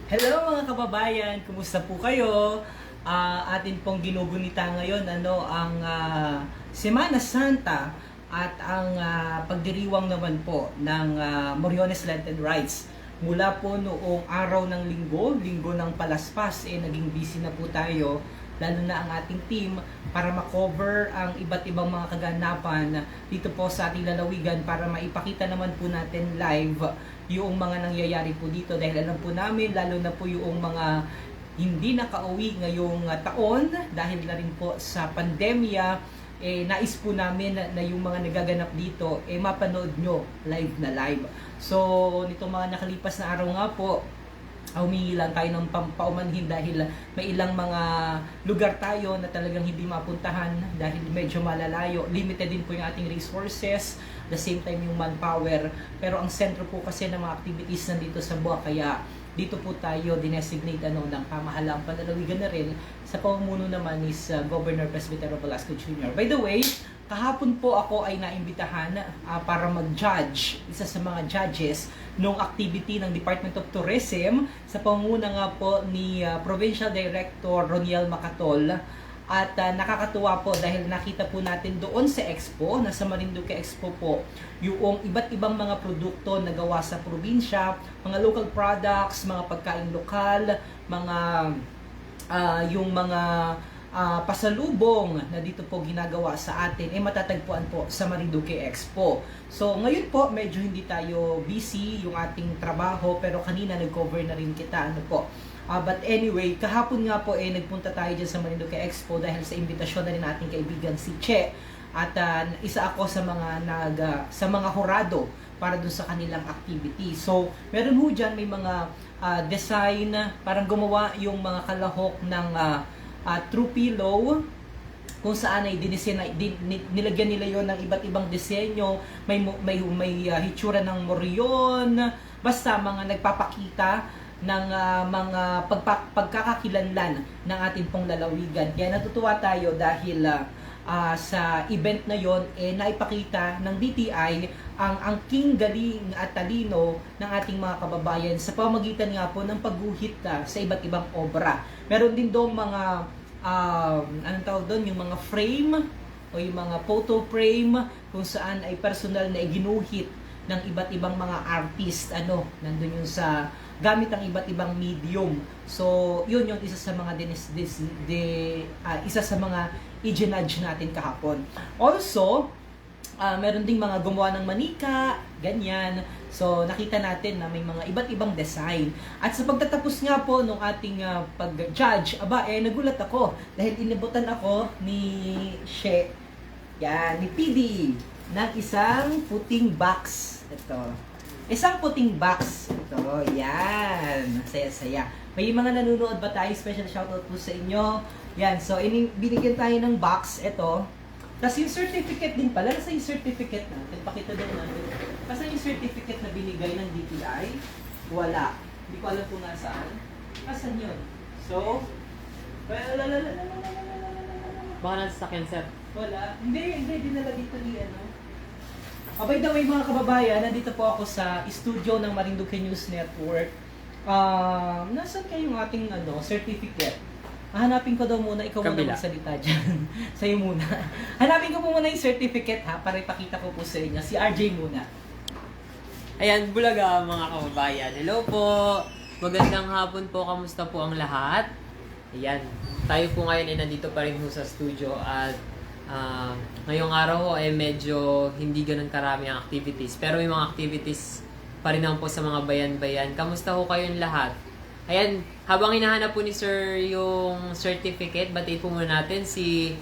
Hello mga kababayan, kumusta po kayo? Atin pong ginugunita ngayon ang Semana Santa at ang pagdiriwang naman po ng Moriones Lenten Rites. Mula po noong araw ng linggo ng Palaspas, naging busy na po tayo, lalo na ang ating team, para makover ang iba't ibang mga kaganapan dito po sa ating lalawigan para maipakita naman po natin live yung mga nangyayari po dito, dahil alam po namin, lalo na po yung mga hindi nakauwi ngayong taon dahil na rin po sa pandemya, nais po namin na yung mga nagaganap dito mapanood nyo live na live. So nitong mga nakalipas na araw nga po, humingi lang tayo ng paumanhin dahil may ilang mga lugar tayo na talagang hindi mapuntahan dahil medyo malalayo. Limited din po yung ating resources, the same time yung manpower. Pero ang sentro po kasi ng mga activities nandito sa Buwak, kaya dito po tayo dinesignate ng pamahalaang panlalawigan na rin. Sa pamumuno naman is Governor Presbytero Velasco Jr. By the way, kahapon po ako ay naimbitahan para mag-judge, isa sa mga judges nung activity ng Department of Tourism sa pamumuno nga po ni Provincial Director Roniel Macatol. At nakakatuwa po dahil nakita po natin doon sa Expo, nasa Marinduque Expo po, yung iba't ibang mga produkto na gawa sa probinsya, mga local products, mga pagkain lokal, mga yung mga pasalubong na dito po ginagawa sa atin matatagpuan po sa Marinduque Expo. So ngayon po medyo hindi tayo busy yung ating trabaho, pero kanina nag-cover na rin kita but anyway, kahapon nga po nagpunta tayo dyan sa Marinduque Expo dahil sa imbitasyon na rin nating kaibigan si Che, at isa ako sa mga hurado para dun sa kanilang activity. So meron ho dyan, may mga design, parang gumawa yung mga kalahok ng true pillow, kung saan ay nilagyan nila yon ng iba't ibang disenyo, may hitsura ng Morion, basta mga nagpapakita ng mga pagkakakilanlan ng ating pong lalawigan. Kaya natutuwa tayo dahil sa event na yon naipakita ng DTI ang angking galing at talino ng ating mga kababayan sa pamamagitan nga po ng pagguhit sa iba't ibang obra. Meron din doon mga anong tawag doon, yung mga frame o yung mga photo frame kung saan ay personal na ginuhit ng iba't ibang mga artist, nandun yung sa gamit ang iba't ibang medium. So yun yung isa sa mga isa sa mga i-judge natin kahapon. Also, meron ding mga gumawa ng manika, ganyan. So nakita natin na may mga iba't ibang design. At sa pagtatapos nga po nung ating pag-judge, nagulat ako dahil inibutan ako ni She, ni PD, ng isang puting box. Ito. Isang puting box. Ito. Yan. Saya-saya. May mga nanonood ba tayo? Special shoutout po sa inyo. Yan. So, binigyan tayo ng box. Ito. Tapos yung certificate din pala. Nasa yung certificate natin. Pakita daw natin. Nasa yung certificate na binigay ng DTI? Wala. Hindi ko alam kung nasaan. Nasaan yun? So, Baka nasa sakyan, sir. wala. Hindi. Dinala dito ni by the way mga kababayan, nandito po ako sa studio ng Marinduque News Network. Nasaan kayong ating certificate? Hanapin ko daw muna, ikaw muna magsalita dyan. Sa'yo muna. Hanapin ko po muna yung certificate para ipakita ko po sa inyo. Si RJ muna. Ayan, bulaga mga kababayan. Hello po! Magandang hapon po, kamusta po ang lahat? Ayan, tayo po ngayon ay nandito pa rin po sa studio at ngayong araw medyo hindi ganun karami ang activities. Pero may mga activities pa rin naman po sa mga bayan-bayan. Kamusta ho kayong lahat? Ayan, habang hinahanap po ni Sir yung certificate, batiin po muna natin si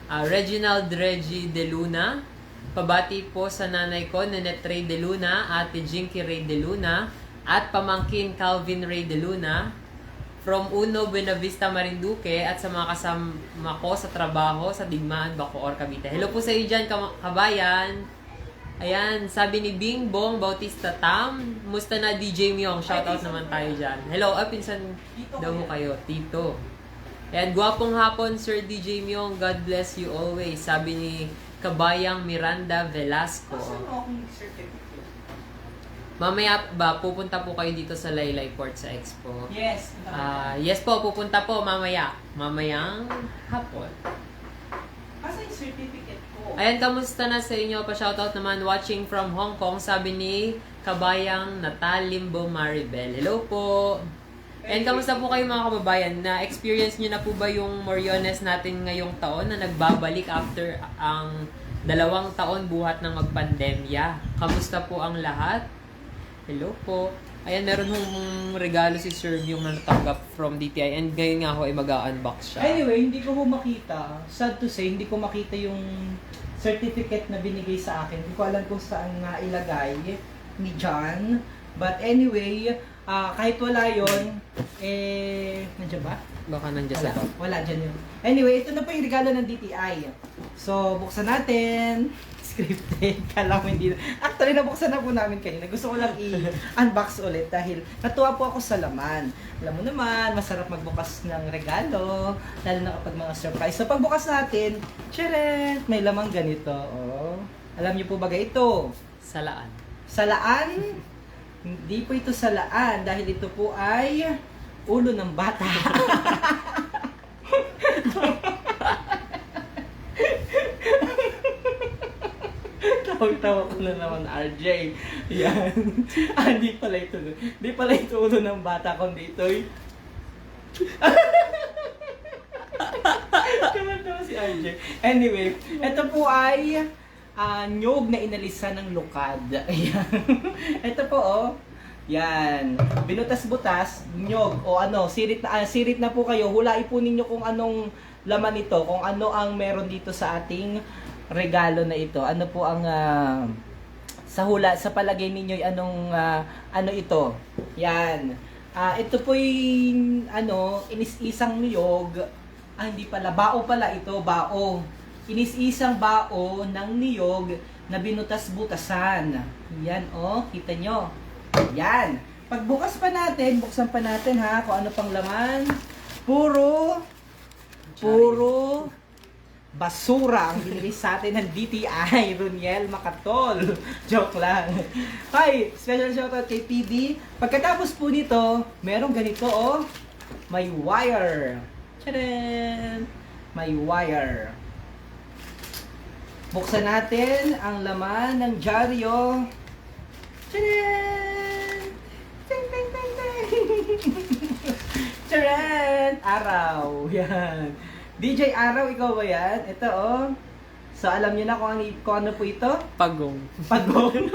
Reginald Reggie De Luna. Pabati po sa nanay ko, Nanette Ray De Luna, Ate Jinky Ray De Luna, at pamangkin Calvin Ray De Luna. From Uno, Buenavista, Marinduque, at sa mga kasama ko sa trabaho sa Digmaan, Bacoor, Cavite. Hello po sa iyo dyan, kabayan. Ayan, sabi ni Bing Bong Bautista Tam, musta na DJ Myong? Shoutout naman tayo dyan. Hello, pinsan daw mo kayo, Tito. Ayan, guwapong hapon, Sir DJ Myong. God bless you always. Sabi ni Kabayang Miranda Velasco. Mamaya ba, pupunta po kayo dito sa Laylay Port sa Expo? Yes. Yes po, pupunta po mamaya. Mamayang hapon. Asa yung certificate ko? Ayan, kamusta na sa inyo? Pa-shoutout naman watching from Hong Kong, sabi ni Kabayang Natal Limbo Maribel. Hello po! And kamusta po kayo mga kababayan? Na-experience nyo na po ba yung Moriones natin ngayong taon na nagbabalik after ang 2 taon buhat ng magpandemya? Kamusta po ang lahat? Hello po. Ayan, meron hong regalo si Sir yung natanggap from DTI and ngayon nga ho ay mag-unbox siya. Anyway, hindi ko makita. Sad to say, hindi ko makita yung certificate na binigay sa akin. Hindi ko alam kung saan nga ilagay ni John. But anyway, kahit wala yon, nandiyan ba? Baka nandiyan sa bag. Wala dyan yun. Anyway, ito na po yung regalo ng DTI. So, buksan natin. Scripted. Kala mo hindi na. Actually, nabuksan na po namin kanina. Gusto ko lang i-unbox ulit dahil natuwa po ako sa laman. Alam mo naman, masarap magbukas ng regalo. Lalo na kapag mga surprise. So, pagbukas natin, tcharet! May lamang ganito. Oh. Alam niyo po ba ito? Salaan. Salaan? Hindi po ito salaan dahil ito po ay ulo ng bata. Tawag-tawa ko na naman, RJ. Yan. Hindi pala ito. Hindi pala ito ulo ng bata, kundi ito'y... Tawa si RJ. Anyway, ito po ay nyog na inalisan ng lukad. Ayan. Ito po, oh. Yan. Binutas-butas, nyog, o ano, sirit na po kayo. Hulain po ninyo kung anong laman nito, kung ano ang meron dito sa ating regalo na ito. Ano po ang sa hula, sa palagay ninyo anong ano ito? Yan. Ito po yung inis-isang niyog. Hindi pala, bao pala ito, bao. Inis-isang bao ng niyog na binutas-butasan. Yan, oh, kita nyo. Yan. Pagbukas pa natin, buksan pa natin ha, kung ano pang laman. Puro basura ang binili sa atin ng DTI, Roniel Macatol. Joke lang. Hi, special shoutout kay PD. Pagkatapos po nito, merong ganito, oh. May wire. Tcharan! May wire. Buksan natin ang laman ng dyaryo. Tcharan! Ting, ting, ting, ting! Tcharan! Araw. Yan. DJ Araw, ikaw ba yan? Ito, oh. So, alam niyo na kung ano po ito? Pagong. Pagong.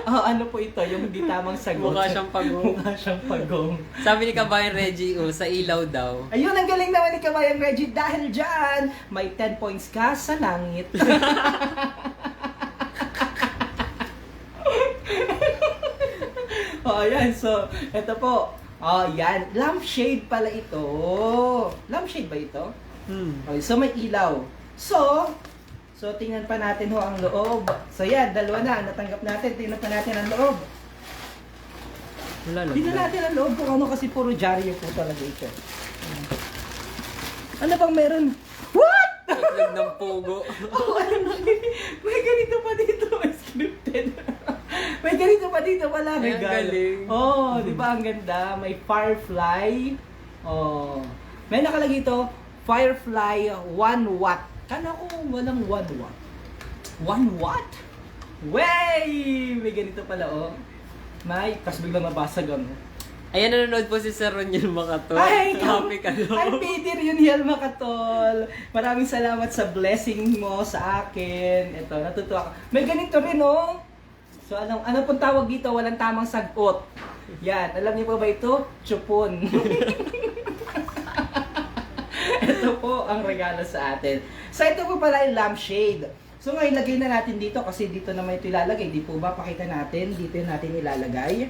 Oh, ano po ito? Yung hindi tamang sagot. Mukha siyang pagong. Mukha siyang pagong. Sabi ni Kabayan Reggie, sa ilaw daw. Ayun, ang galing naman ni Kabayang Reggie dahil dyan, may 10 points ka sa langit. Oh, ayan. So, ito po. Oh, yan. Lampshade pala ito. Lampshade ba ito? Okay, so may ilaw. So tingnan pa natin ho ang loob. So yan, dalawa na. Natanggap natin. Tingnan pa natin ang loob. Wala lang. Tingnan natin ang loob kung ano kasi puro dyaryo po talaga ito. Ano bang meron? What? Itlog ng pugo. Oh, may ganito pa dito. Scripted. May ganito pa dito. Wala. Ay, ang galing. Oh, di ba ang ganda? May firefly. Oh. May nakalagay ito. Firefly 1 watt. Kala ko walang 1 watt. 1 watt? Wey! May ganito pala, oh. May, kas biglang nabasag, ano. Ayan, nanonood po si Sir Roniel Macatol. Ay, Happy ka Ay, Peter Yuniel Macatol. Maraming salamat sa blessing mo sa akin. Ito, natutuwa ko. May ganito rin, oh. So, ano pong tawag dito? Walang tamang sagot. Yan, alam niyo pa ba ito? Chupon. Ito po ang regalo sa atin. So, ito po pala yung lampshade. So, ngayon, lagay na natin dito kasi dito naman ito ilalagay. Di po ba? Pakita natin. Dito natin ilalagay.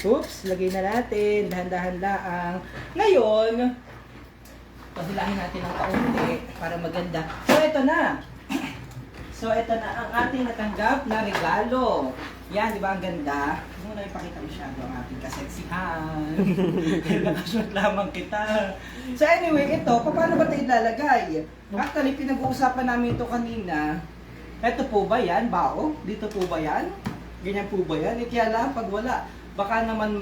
Oops, lagay na natin. Dahan-dahan lang. Ngayon, pahilahin natin ng kaunti para maganda. So, ito na. So, ito na ang ating natanggap na regalo. Yan, di ba ang ganda? Hindi mo na ipakita masyado ang ating kaseksihan. Nakashot lamang kita. So anyway, ito, paano ba ito ilalagay? Actually, pinag-uusapan namin ito kanina. Ito po ba yan? Bao? Dito po ba yan? Ganyan po ba yan? Kaya lang, pag wala, baka naman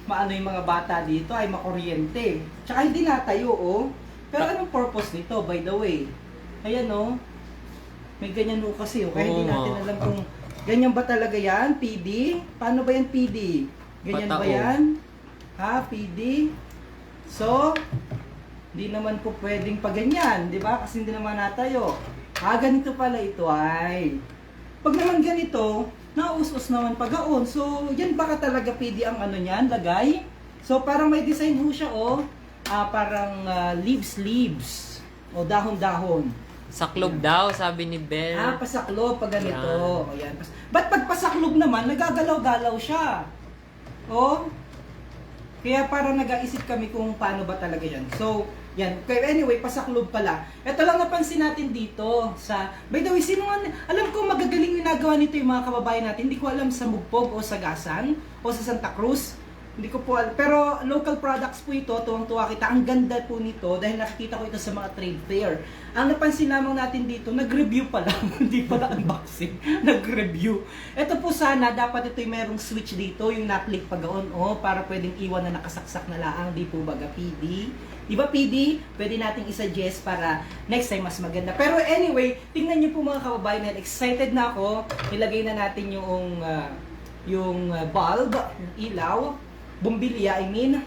maano yung mga bata dito ay makuryente. Tsaka hindi natayo, oh. Pero anong purpose nito, by the way? Ayan, oh. May ganyan po kasi, oh. Kaya hindi Oo, natin alam kung ganyan ba talaga yan, PD? Paano ba yan, PD? Ganyan ba Patao. yan? Ha, PD? So, hindi naman po pwedeng pa ganyan, di ba? Kasi hindi naman natayo. Ganito pala ito ay. Pag naman ganito, naus-us naman pagaon. So, yan baka talaga PD ang ano niyan, lagay. So, parang may design ho siya, oh. Parang leaves. O dahon-dahon. Saklob daw, sabi ni Bel. Pasaklob pag ganito. Ayan. Ba't pag pasaklob naman, nagagalaw-galaw siya? Oh. Kaya parang nag-aisip kami kung paano ba talaga yan. So, yan. Kaya anyway, pasaklob pala. Ito lang napansin natin dito sa... By the way, sino nga... Alam ko magagaling ginagawa nito yung mga kababayan natin. Hindi ko alam sa Mugpog o sa Gasan o sa Santa Cruz. Hindi ko po alam. Pero local products po ito. Tuwang-tuwa kita. Ang ganda po nito dahil nakikita ko ito sa mga trade fair. Ang napansin lamang natin dito, nag-review pa lang. Hindi pala unboxing. Nag-review. Ito po sana, dapat ito yung merong switch dito. Yung na-click pag-on. Para pwedeng iwan na nakasaksak na laang. Di po baga PD. Di ba PD? Pwede nating i-suggest para next time mas maganda. Pero anyway, tingnan niyo po mga kababayan. Excited na ako. Ilagay na natin yung bulb, yung ilaw. Bumbilya, I mean.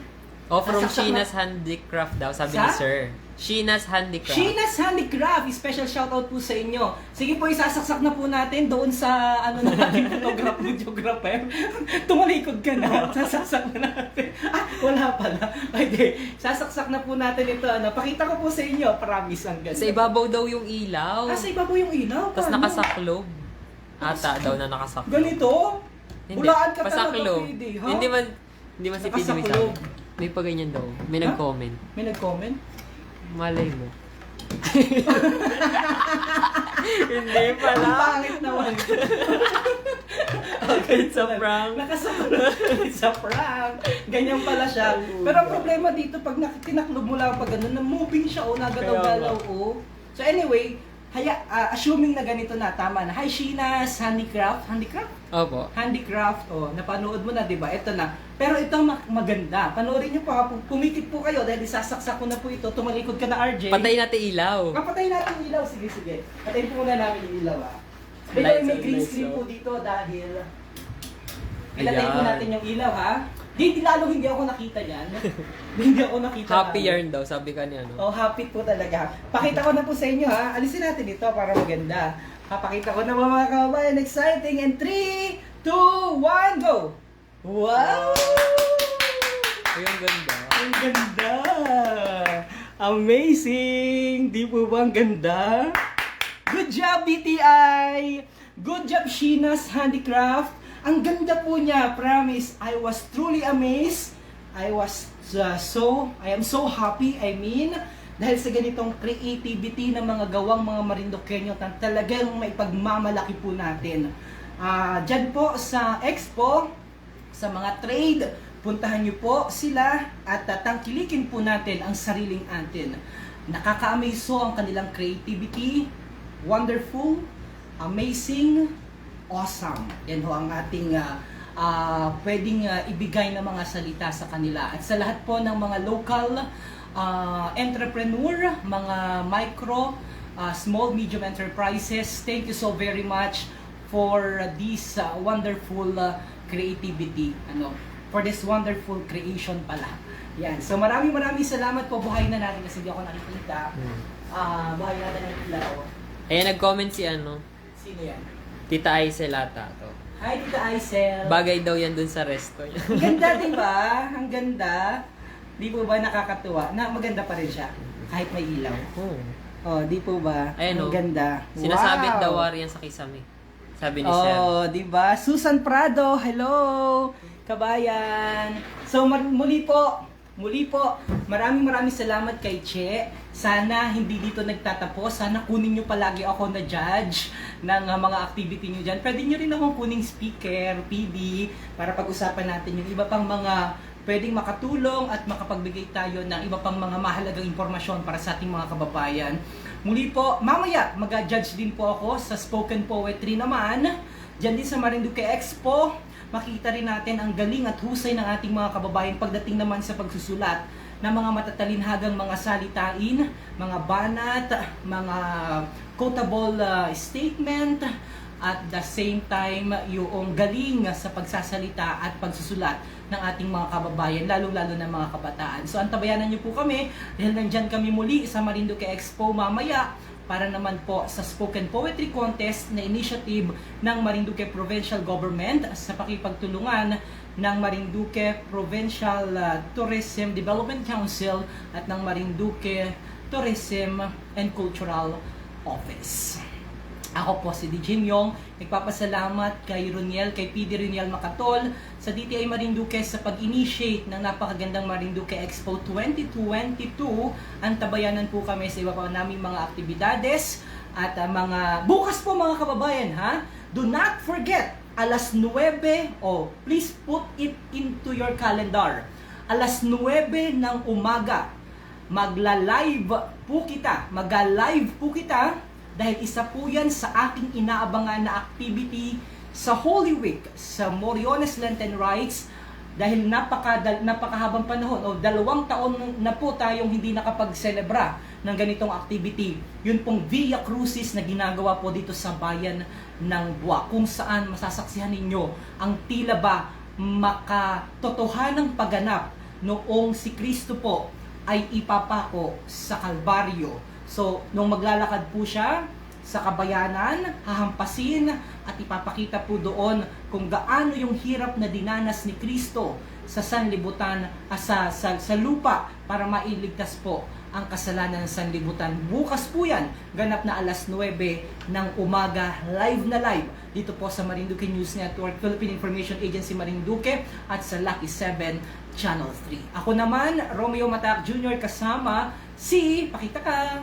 From Nasaksak Sheena's Handicraft daw, sabi ni Sa? Sir. Sheena's Handicraft. Sheena's Handicraft, special shoutout po sa inyo. Sige po, isasaksak na po natin doon sa ano na ating videographer. Tumalikod ka na, sasaksak na natin. Wala pala. Okay, sasaksak na po natin ito. Pakita ko po sa inyo, promise ang ganda. Sa ibabaw daw yung ilaw. Sa ibabaw yung ilaw. Tapos paano? nakasaklob. Ata daw na nakasaklob. Ganito? Hindi. Bulaan ka Pasaklob. talaga, PD, ha? Hindi man si PD may Nakasaklob. sabi. May pa ganyan daw. May nag-comment. May nag-comment? Malay mo. Hindi Ang pala. pangit naman. It's a prank. Nakasakulot. It's a prank. Ganyan pala siya. Pero ang problema dito, pag tinaklob mo lang pag gano'n, moving siya o nagalaw-galaw o. So anyway, assuming na ganito na, tama na. Hi Sheena's Handicraft. Handicraft? Opo. Handicraft. Napanood mo na, di ba? Ito na. Pero ito maganda. Panoorin niyo po ha. Pumikit po kayo dahil isasaksak ko na po ito. Tumalikod ka na, RJ. Patayin natin ilaw. Papatayin natin yung ilaw. Sige. Patayin po muna namin yung ilaw, ha. May Lights may on, green lights screen on. po dito dahil ilagay po Ayan. natin yung ilaw, ha. Lalong hindi ako nakita yan. Hindi ako nakita. Happy lalo. yarn daw, sabi ka ni ano. Happy po talaga. Pakita ko na po sa inyo, ha. Alisin natin ito para maganda. Papakita ko na mga kababayan. Exciting. And 3, 2, 1, go! Wow! Ay, ang ganda. Ang ganda! Amazing! Di po ba ang ganda? Good job, BTI! Good job, Sheena's Handicraft! Ang ganda po niya, promise. I was truly amazed. I am so happy, dahil sa ganitong creativity ng mga gawang mga Marinduqueño na talagang maipagmamalaki po natin. Diyan po sa Expo, sa mga trade, puntahan niyo po sila at tangkilikin po natin ang sariling atin. Nakaka-amaze ang kanilang creativity, wonderful, amazing, awesome. Yan ho ang ating pwedeng ibigay na mga salita sa kanila. At sa lahat po ng mga local entrepreneur, mga micro, small, medium enterprises, thank you so very much for this wonderful creativity, for this wonderful creation pala. Yan. So maraming salamat po. Buhay na natin kasi hindi ako nakikita. Buhay natin ang ilaw. Ayan, nag-comment si ano, Sino yan? Tita Aisel ata to. Hi, Tita Aisel. Bagay daw yan dun sa resto niya. Ang ganda, di ba? Ang ganda. Di po ba nakakatuwa? Maganda pa rin siya. Kahit may ilaw. Di po ba? Ayan, ang ganda. Sinasabit daw yan sa kisame. Sabi ni Sir. Di ba? Susan Prado, hello! Kabayan. So, muli po, maraming salamat kay Che. Sana hindi dito nagtatapos. Sana kunin nyo palagi ako na judge ng mga activity nyo dyan. Pwede nyo rin akong kuning speaker, PD, para pag-usapan natin yung iba pang mga pwedeng makatulong at makapagbigay tayo ng iba pang mga mahalagang impormasyon para sa ating mga kababayan. Muli po, mamaya mag-judge din po ako sa spoken poetry naman. Diyan din sa Marinduque Expo, makita rin natin ang galing at husay ng ating mga kababayan pagdating naman sa pagsusulat ng mga matatalinhagang mga salitain, mga banat, mga quotable statement, at the same time yung galing sa pagsasalita at pagsusulat ng ating mga kababayan, lalong-lalo ng mga kabataan. So antabayanan niyo po kami dahil nandyan kami muli sa Marinduque Expo mamaya para naman po sa Spoken Poetry Contest na initiative ng Marinduque Provincial Government sa pakipagtulungan ng Marinduque Provincial Tourism Development Council at ng Marinduque Tourism and Cultural Office. Ako po si DJ Myong, nagpapasalamat kay Roniel, kay PD Roniel Macatol sa DTI Marinduque sa pag-initiate ng napakagandang Marinduque Expo 2022. Antabayanan po kami sa iba pa naming mga aktibidades at mga bukas po mga kababayan ha. Do not forget, alas 9, please put it into your calendar. Alas 9 ng umaga, magla-live po kita, dahil isa po yan sa aking inaabangan na activity sa Holy Week, sa Moriones Lenten Rites, dahil napakahabang panahon, 2 taon na po tayong hindi nakapag-celebra ng ganitong activity. Yun pong Via Crucis na ginagawa po dito sa bayan ng Buwak, kung saan masasaksihan ninyo ang tila ba makatotohanang pagganap noong si Kristo po ay ipapako sa Kalbaryo. So, nung maglalakad po siya sa kabayanan, hahampasin at ipapakita po doon kung gaano yung hirap na dinanas ni Kristo sa sanlibutan, sa lupa para mailigtas po ang kasalanan ng sanlibutan. Bukas po yan, ganap na alas 9 ng umaga, live na live dito po sa Marinduque News Network, Philippine Information Agency Marinduque at sa Lucky 7 Channel 3. Ako naman, Romeo Matac Jr. kasama si, pakita ka,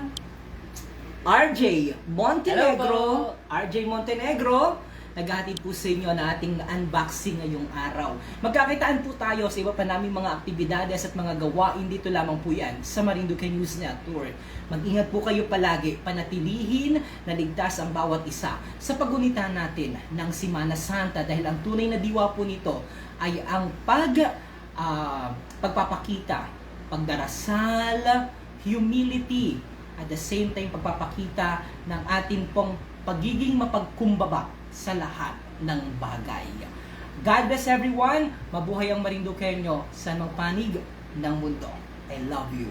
RJ Montenegro. RJ Montenegro, naghahatid po sa inyo na ating unboxing ngayong araw. Magkakitaan po tayo sa iba pa naming mga aktibidades at mga gawain dito lamang po yan sa Marinduque News Network. Mag-ingat po kayo palagi, panatilihin na ligtas ang bawat isa sa pagunita natin ng Semana Santa dahil ang tunay na diwa po nito ay ang pagpapakita, pagdarasal, humility, at the same time pagpapakita ng atin pong pagiging mapagkumbaba sa lahat ng bagay. God bless everyone. Mabuhay ang Marinduqueño sa mga panig ng mundo. I love you.